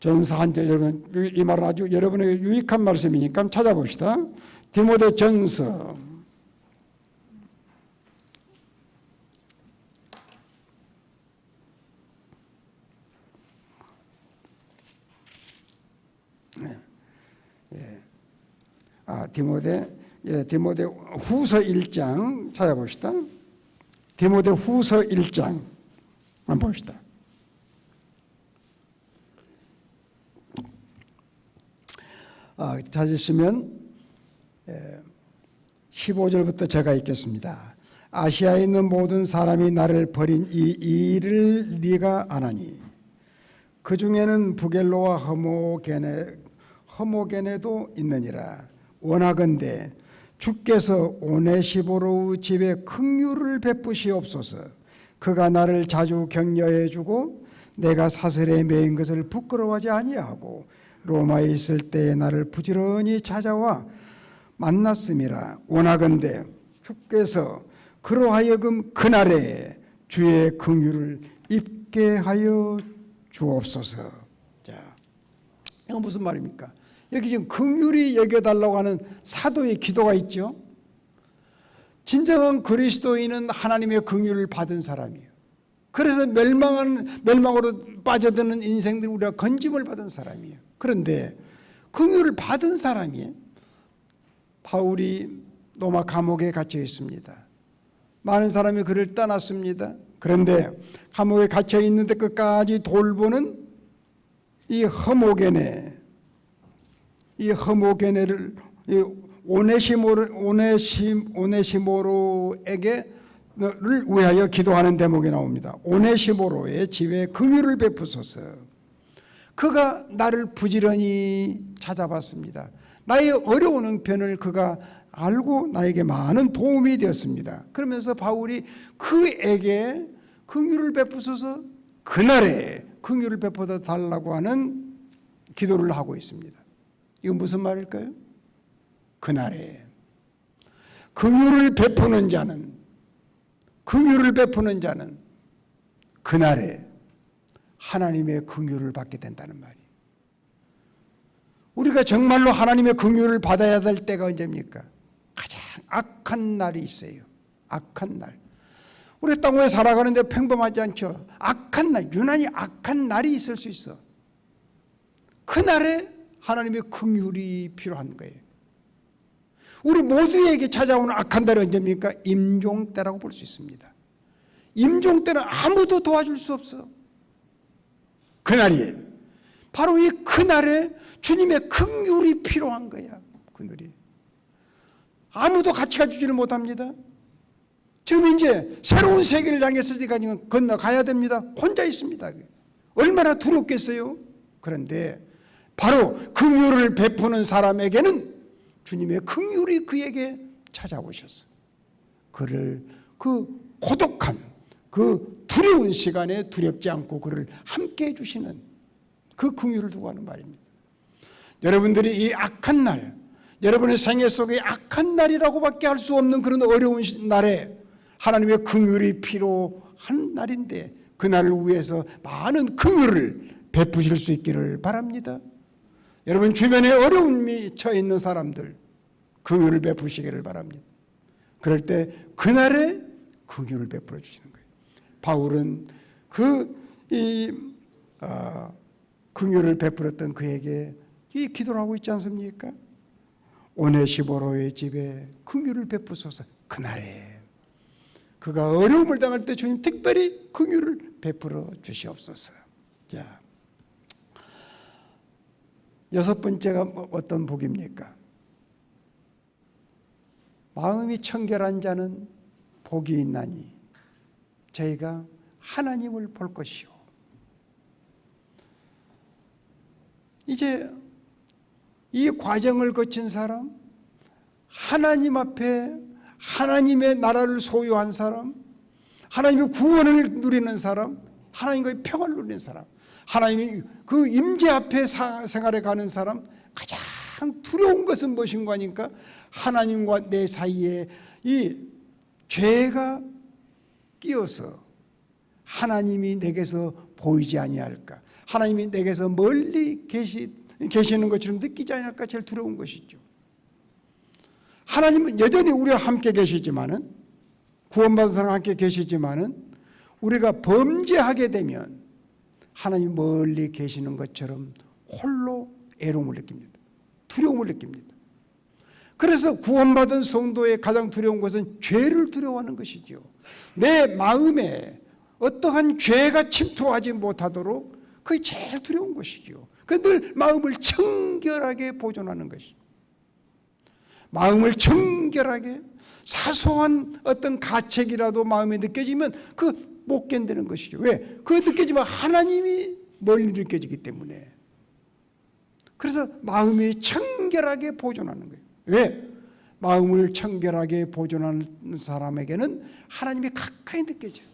전서 한 절, 여러분 이 말은 아주 여러분에게 유익한 말씀이니까 찾아봅시다. 디모데 전서 '디모데 후서 1장 찾아봅시다. 디모데 후서 1장 한번 봅시다. 찾으시면 15절부터 제가 읽겠습니다. 아시아에 있는 모든 사람이 나를 버린 이 일을 네가 아나니 그 중에는 부겔로와 허모게네도 있느니라. 원하건대 주께서 오네시보로 집에 긍휼을 베푸시옵소서. 그가 나를 자주 격려해 주고 내가 사슬에 매인 것을 부끄러워하지 아니하고 로마에 있을 때에 나를 부지런히 찾아와 만났음이라. 원하건대 주께서 그로 하여금 그날에 주의 긍휼을 입게 하여 주옵소서. 자, 이건 무슨 말입니까? 여기 지금 긍휼히 여겨달라고 하는 사도의 기도가 있죠. 진정한 그리스도인은 하나님의 긍휼을 받은 사람이에요. 그래서 멸망으로 빠져드는 인생들 우리가 건짐을 받은 사람이에요. 그런데 긍휼을 받은 사람이 바울이 로마 감옥에 갇혀 있습니다. 많은 사람이 그를 떠났습니다. 그런데 감옥에 갇혀 있는데 끝까지 돌보는 이 허모게네를 오네시모로에게 를 위하여 기도하는 대목이 나옵니다. 오네시모로의 집에 긍휼을 베푸소서. 그가 나를 부지런히 찾아봤습니다. 나의 어려운 형편을 그가 알고 나에게 많은 도움이 되었습니다. 그러면서 바울이 그에게 긍휼을 베푸소서, 그날에 긍휼을 베풀어 달라고 하는 기도를 하고 있습니다. 이건 무슨 말일까요? 그날에 긍휼을 베푸는 자는 그날에 하나님의 긍휼을 받게 된다는 말이에요. 우리가 정말로 하나님의 긍휼을 받아야 될 때가 언제입니까? 가장 악한 날이 있어요. 악한 날. 우리 땅에 살아가는데 평범하지 않죠. 악한 날, 유난히 악한 날이 있을 수 있어. 그날에 하나님의 긍휼이 필요한 거예요. 우리 모두에게 찾아오는 악한 날이 언제입니까? 임종 때라고 볼 수 있습니다. 임종 때는 아무도 도와줄 수 없어. 그날이에요. 바로 이 그날에 주님의 긍휼이 필요한 거야. 그날이 아무도 같이 가주지를 못합니다. 지금 이제 새로운 세계를 향해서 건너가야 됩니다. 혼자 있습니다. 얼마나 두렵겠어요. 그런데 바로 긍휼을 베푸는 사람에게는 주님의 긍휼이 그에게 찾아오셔서 그를 그 고독한 그 두려운 시간에 두렵지 않고 그를 함께 해주시는 그 긍휼을 두고 하는 말입니다. 여러분들이 이 악한 날, 여러분의 생애 속에 악한 날이라고밖에 할 수 없는 그런 어려운 날에 하나님의 긍휼이 필요한 날인데 그 날을 위해서 많은 긍휼을 베푸실 수 있기를 바랍니다. 여러분 주변에 어려움이 처해 있는 사람들 긍휼을 베푸시기를 바랍니다. 그럴 때 그날에 긍휼을 베풀어 주시는 거예요. 바울은 긍휼을 베풀었던 그에게 이 기도를 하고 있지 않습니까? 오네시모로의 집에 긍휼을 베푸소서. 그날에 그가 어려움을 당할 때 주님 특별히 긍휼을 베풀어 주시옵소서. 자, 여섯 번째가 어떤 복입니까? 마음이 청결한 자는 복이 있나니 저희가 하나님을 볼 것이요. 이제 이 과정을 거친 사람, 하나님 앞에 하나님의 나라를 소유한 사람, 하나님의 구원을 누리는 사람, 하나님과의 평화를 누리는 사람, 하나님이 그 임재 앞에 생활해 가는 사람, 가장 두려운 것은 무엇인가 하니까 하나님과 내 사이에 이 죄가 끼어서 하나님이 내게서 보이지 아니할까, 하나님이 내게서 멀리 계시는 것처럼 느끼지 않을까 제일 두려운 것이죠. 하나님은 여전히 우리와 함께 계시지만은, 구원받은 사람과 함께 계시지만은 우리가 범죄하게 되면 하나님 멀리 계시는 것처럼 홀로 애로움을 느낍니다. 두려움을 느낍니다. 그래서 구원받은 성도의 가장 두려운 것은 죄를 두려워하는 것이죠. 내 마음에 어떠한 죄가 침투하지 못하도록 그게 제일 두려운 것이죠. 늘 마음을 청결하게 보존하는 것이죠. 마음을 청결하게, 사소한 어떤 가책이라도 마음에 느껴지면 그 못 견디는 것이죠. 왜? 그 느껴지면 하나님이 멀리 느껴지기 때문에. 그래서 마음이 청결하게 보존하는 거예요. 왜? 마음을 청결하게 보존하는 사람에게는 하나님이 가까이 느껴져요.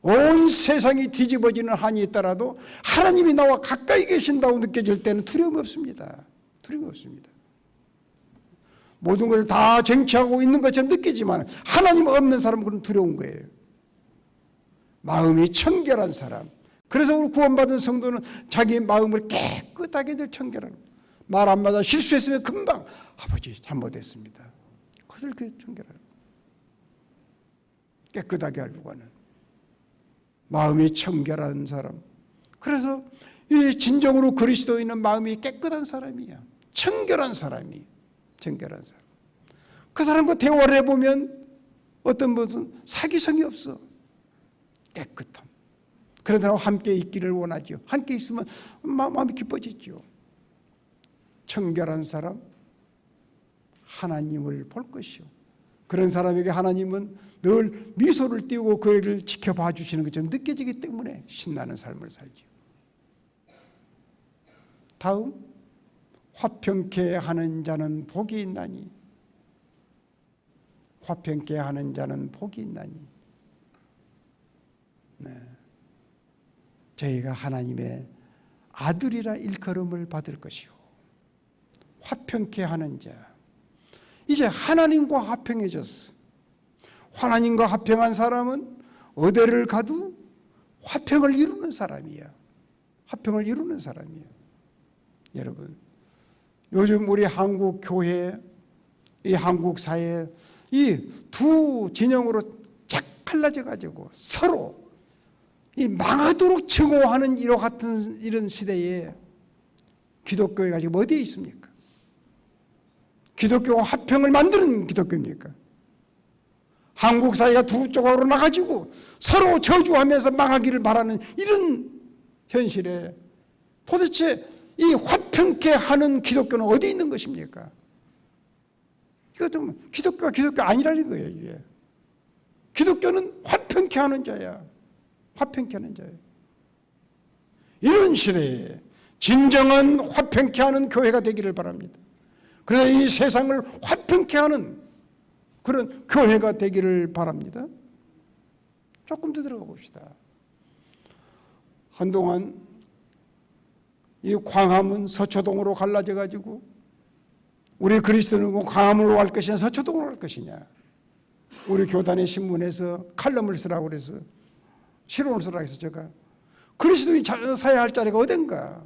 온 세상이 뒤집어지는 한이 있더라도 하나님이 나와 가까이 계신다고 느껴질 때는 두려움이 없습니다. 두려움이 없습니다. 모든 걸 다 쟁취하고 있는 것처럼 느끼지만 하나님 없는 사람은 그런 두려운 거예요. 마음이 청결한 사람. 그래서 우리 구원받은 성도는 자기 마음을 깨끗하게 늘 청결하는 거예요. 말 한마디 실수했으면 금방 아버지 잘못했습니다. 그것을 그 청결하는, 깨끗하게 하려고 하는. 마음이 청결한 사람. 그래서 이 진정으로 그리스도인은 마음이 깨끗한 사람이야. 청결한 사람이. 청결한 사람. 그 사람과 대화를 해보면 어떤 무슨 사기성이 없어. 깨끗함. 그런 사람과 함께 있기를 원하죠. 함께 있으면 마음이 기뻐지죠. 청결한 사람, 하나님을 볼 것이요. 그런 사람에게 하나님은 늘 미소를 띄우고 그를 지켜봐 주시는 것처럼 느껴지기 때문에 신나는 삶을 살죠. 다음, 화평케 하는 자는 복이 있나니. 화평케 하는 자는 복이 있나니. 네. 저희가 하나님의 아들이라 일컬음을 받을 것이요. 화평케 하는 자. 이제 하나님과 화평해졌어. 하나님과 화평한 사람은 어디를 가도 화평을 이루는 사람이야. 화평을 이루는 사람이야. 여러분, 요즘 우리 한국 교회, 이 한국 사회, 이 두 진영으로 쫙 갈라져 가지고 서로 이 망하도록 증오하는 이와 같은 이런 시대에 기독교회가 지금 어디에 있습니까? 기독교와 화평을 만드는 기독교입니까? 한국 사회가 두 쪽으로 나가지고 서로 저주하면서 망하기를 바라는 이런 현실에 도대체 이 화평케 하는 기독교는 어디 있는 것입니까? 이것도 기독교가 기독교 아니라는 거예요. 이게. 기독교는 화평케 하는 자야. 화평케 하는 자야. 이런 시대에 진정한 화평케 하는 교회가 되기를 바랍니다. 그래서 이 세상을 화평케 하는 그런 교회가 되기를 바랍니다. 조금 더 들어가 봅시다. 한동안 이 광화문 서초동으로 갈라져 가지고 우리 그리스도는 광화문으로 갈 것이냐 서초동으로 갈 것이냐. 우리 교단의 신문에서 칼럼을 쓰라고 그래서 실론을 쓰라고 해서 제가 그리스도인이 사야 할 자리가 어딘가.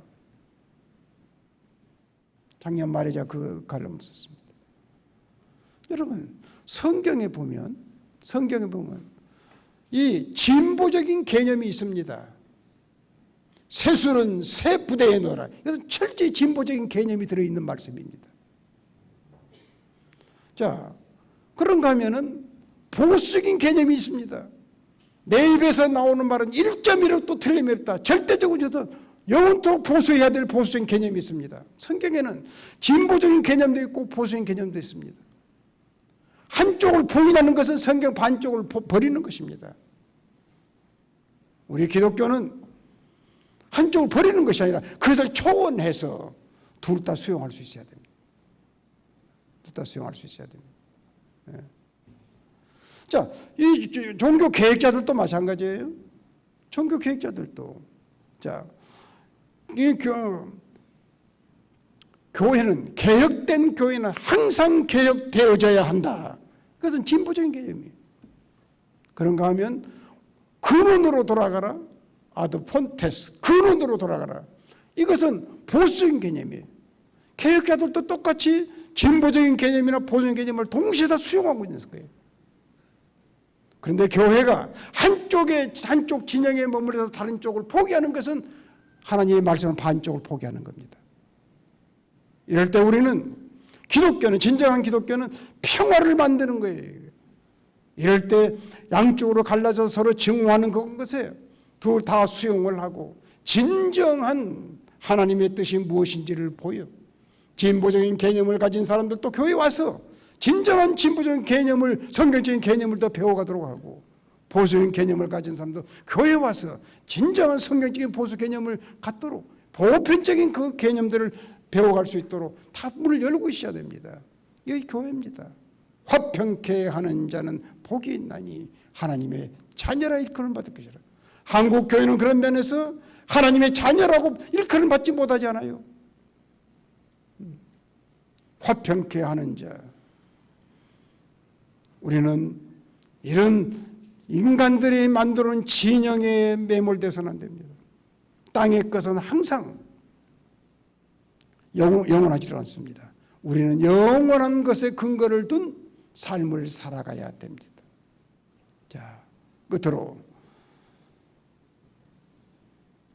작년 말에 제가 그 칼럼을 썼습니다. 여러분, 성경에 보면 이 진보적인 개념이 있습니다. 새술은 새 부대에 넣어라. 이것은 철저히 진보적인 개념이 들어있는 말씀입니다. 자, 그런가 하면은 보수적인 개념이 있습니다. 내 입에서 나오는 말은 1.1도 틀림이 없다. 절대적으로 저도 영원토록 보수해야 될 보수적인 개념이 있습니다. 성경에는 진보적인 개념도 있고 보수적인 개념도 있습니다. 한쪽을 부인하는 것은 성경 반쪽을 버리는 것입니다. 우리 기독교는 한쪽을 버리는 것이 아니라 그것을 초월해서 둘 다 수용할 수 있어야 됩니다. 둘 다 수용할 수 있어야 됩니다. 네. 자, 이 종교 계획자들도 마찬가지예요. 종교 계획자들도. 자, 이 교회는, 개혁된 교회는 항상 개혁되어져야 한다. 그것은 진보적인 개념이에요. 그런가 하면 근원으로 돌아가라. 아드 폰테스, 근원으로 돌아가라. 이것은 보수적인 개념이에요. 개혁자들도 똑같이 진보적인 개념이나 보수적인 개념을 동시에 다 수용하고 있는 거예요. 그런데 교회가 한쪽 진영에 머무르서 다른 쪽을 포기하는 것은 하나님의 말씀은 반쪽을 포기하는 겁니다. 이럴 때 우리는 진정한 기독교는 평화를 만드는 거예요. 이럴 때 양쪽으로 갈라져 서로 증오하는 것에 둘 다 수용을 하고 진정한 하나님의 뜻이 무엇인지를 보여. 진보적인 개념을 가진 사람들도 교회에 와서 진정한 진보적인 개념을, 성경적인 개념을 더 배워가도록 하고, 보수적인 개념을 가진 사람도 교회에 와서 진정한 성경적인 보수 개념을 갖도록, 보편적인 그 개념들을 배워갈 수 있도록 다 문을 열고 있어야 됩니다. 이게 교회입니다. 화평케 하는 자는 복이 있나니 하나님의 자녀라 일컬음 받을 것이라. 한국 교회는 그런 면에서 하나님의 자녀라고 일컬음 받지 못하지 않아요. 화평케 하는 자. 우리는 이런 인간들이 만드는 진영에 매몰돼서는 안 됩니다. 땅의 것은 항상 영원하지 않습니다. 우리는 영원한 것에 근거를 둔 삶을 살아가야 됩니다. 자, 끝으로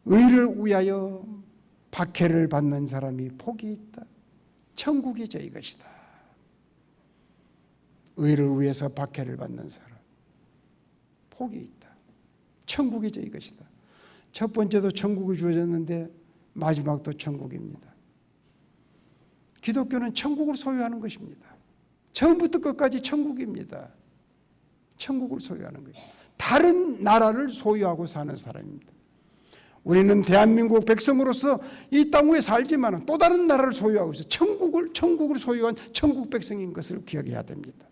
의를 위하여 박해를 받는 사람이 복이 있다. 천국이 저희 것이다. 의를 위해서 박해를 받는 사람 복이 있다. 천국이 저희 것이다. 첫 번째도 천국이 주어졌는데 마지막도 천국입니다. 기독교는 천국을 소유하는 것입니다. 처음부터 끝까지 천국입니다. 천국을 소유하는 거예요. 다른 나라를 소유하고 사는 사람입니다. 우리는 대한민국 백성으로서 이 땅 위에 살지만 또 다른 나라를 소유하고 있어요. 천국을 소유한 천국 백성인 것을 기억해야 됩니다.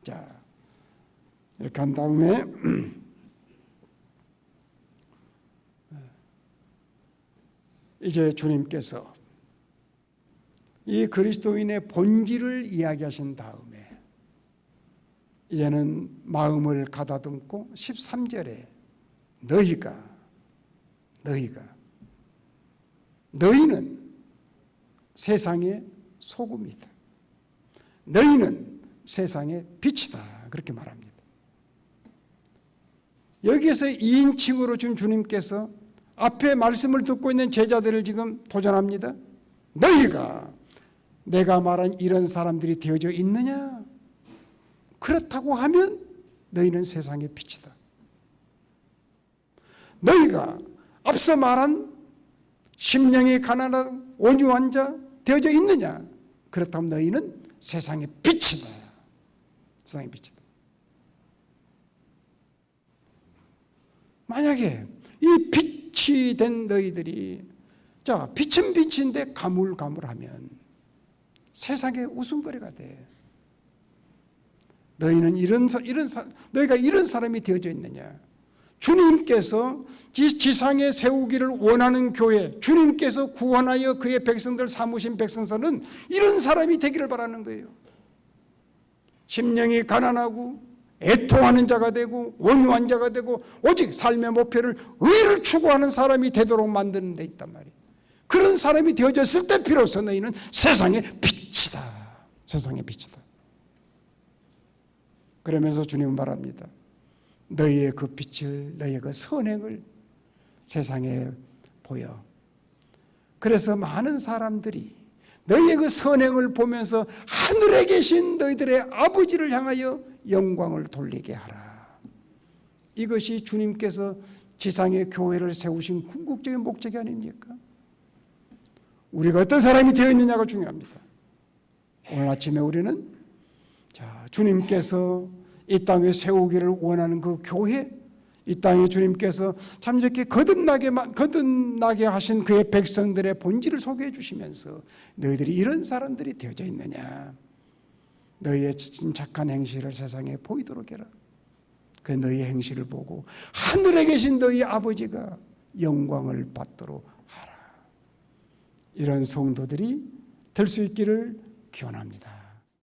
자, 이렇게 한 다음에 이제 주님께서 이 그리스도인의 본질을 이야기하신 다음에 이제는 마음을 가다듬고 13절에 너희는 세상의 소금이다. 너희는 세상의 빛이다. 그렇게 말합니다. 여기에서 2인칭으로 준 주님께서 앞에 말씀을 듣고 있는 제자들을 지금 도전합니다. 너희가 내가 말한 이런 사람들이 되어져 있느냐? 그렇다고 하면 너희는 세상의 빛이다. 너희가 앞서 말한 심령이 가난하고 온유한 자 되어져 있느냐? 그렇다면 너희는 세상의 빛이다. 세상의 빛이다. 만약에 이 빛이 된 너희들이 자 빛은 빛인데 가물가물하면 세상의 웃음거리가 돼. 너희는 너희가 이런 사람이 되어져 있느냐? 주님께서 지상에 세우기를 원하는 교회, 주님께서 구원하여 그의 백성들 삼으신 백성들은 이런 사람이 되기를 바라는 거예요. 심령이 가난하고 애통하는 자가 되고 온유한 자가 되고 오직 삶의 목표를 의를 추구하는 사람이 되도록 만드는 데 있단 말이에요. 그런 사람이 되어졌을 때 비로소 너희는 세상의 빛이다. 세상의 빛이다. 그러면서 주님은 말합니다. 너희의 그 빛을, 너희의 그 선행을 세상에 보여. 그래서 많은 사람들이 너희의 그 선행을 보면서 하늘에 계신 너희들의 아버지를 향하여 영광을 돌리게 하라. 이것이 주님께서 지상의 교회를 세우신 궁극적인 목적이 아닙니까? 우리가 어떤 사람이 되어 있느냐가 중요합니다. 오늘 아침에 우리는 주님께서 이 땅에 세우기를 원하는 그 교회, 이 땅에 주님께서 참 이렇게 거듭나게 하신 그의 백성들의 본질을 소개해 주시면서 너희들이 이런 사람들이 되어져 있느냐? 너희의 착한 행실을 세상에 보이도록 해라. 그 너희의 행실을 보고 하늘에 계신 너희 아버지가 영광을 받도록 하라. 이런 성도들이 될 수 있기를 기원합니다.